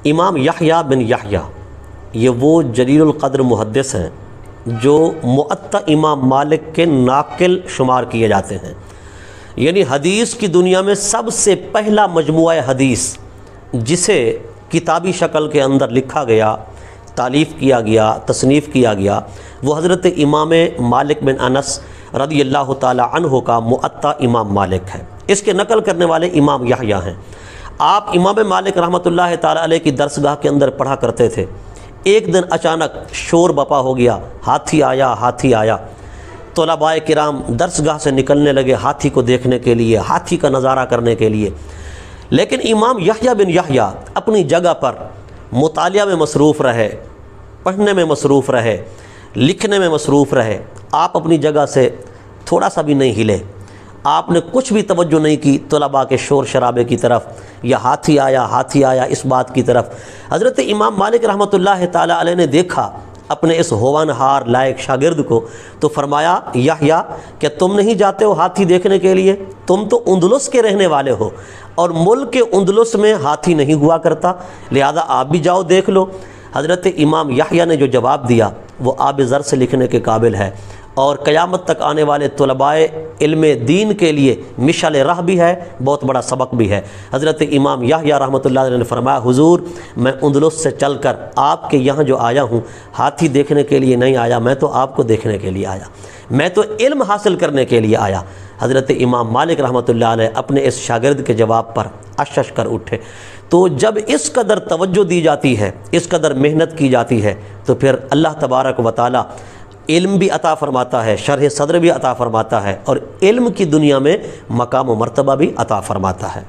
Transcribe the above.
امام یحییٰ بن یحییٰ یہ وہ جلیل القدر محدث ہیں جو معطا امام مالک کے ناقل شمار کیے جاتے ہیں، یعنی حدیث کی دنیا میں سب سے پہلا مجموعہ حدیث جسے کتابی شکل کے اندر لکھا گیا، تالیف کیا گیا، تصنیف کیا گیا، وہ حضرت امام مالک بن انس رضی اللہ تعالی عنہ کا معطا امام مالک ہے۔ اس کے نقل کرنے والے امام یحییٰ ہیں۔ آپ امام مالک رحمۃ اللہ تعالی علیہ کی درسگاہ کے اندر پڑھا کرتے تھے۔ ایک دن اچانک شور بپا ہو گیا، ہاتھی آیا، ہاتھی آیا۔ طلباء کرام درسگاہ سے نکلنے لگے ہاتھی کو دیکھنے کے لیے، ہاتھی کا نظارہ کرنے کے لیے، لیکن امام یحییٰ بن یحییٰ اپنی جگہ پر مطالعہ میں مصروف رہے، پڑھنے میں مصروف رہے، لکھنے میں مصروف رہے۔ آپ اپنی جگہ سے تھوڑا سا بھی نہیں ہلے، آپ نے کچھ بھی توجہ نہیں کی طلباء کے شور شرابے کی طرف یا ہاتھی آیا اس بات کی طرف۔ حضرت امام مالک رحمۃ اللہ تعالی علیہ نے دیکھا اپنے اس ہوانہار لائق شاگرد کو، تو فرمایا یحییٰ کہ تم نہیں جاتے ہو ہاتھی دیکھنے کے لیے؟ تم تو اندلس کے رہنے والے ہو اور ملک اندلس میں ہاتھی نہیں ہوا کرتا، لہذا آپ بھی جاؤ دیکھ لو۔ حضرت امام یحییٰ نے جو جواب دیا وہ آب زر سے لکھنے کے قابل ہے، اور قیامت تک آنے والے طلباء علم دین کے لیے مشعل راہ بھی ہے، بہت بڑا سبق بھی ہے۔ حضرت امام یحییٰ رحمۃ اللہ علیہ نے فرمایا حضور میں اندلس سے چل کر آپ کے یہاں جو آیا ہوں ہاتھی دیکھنے کے لیے نہیں آیا، میں تو آپ کو دیکھنے کے لیے آیا، میں تو علم حاصل کرنے کے لیے آیا۔ حضرت امام مالک رحمۃ اللہ علیہ اپنے اس شاگرد کے جواب پر اشش کر اٹھے۔ تو جب اس قدر توجہ دی جاتی ہے، اس قدر محنت کی جاتی ہے، تو پھر اللہ تبارک و تعالی علم بھی عطا فرماتا ہے، شرح صدر بھی عطا فرماتا ہے، اور علم کی دنیا میں مقام و مرتبہ بھی عطا فرماتا ہے۔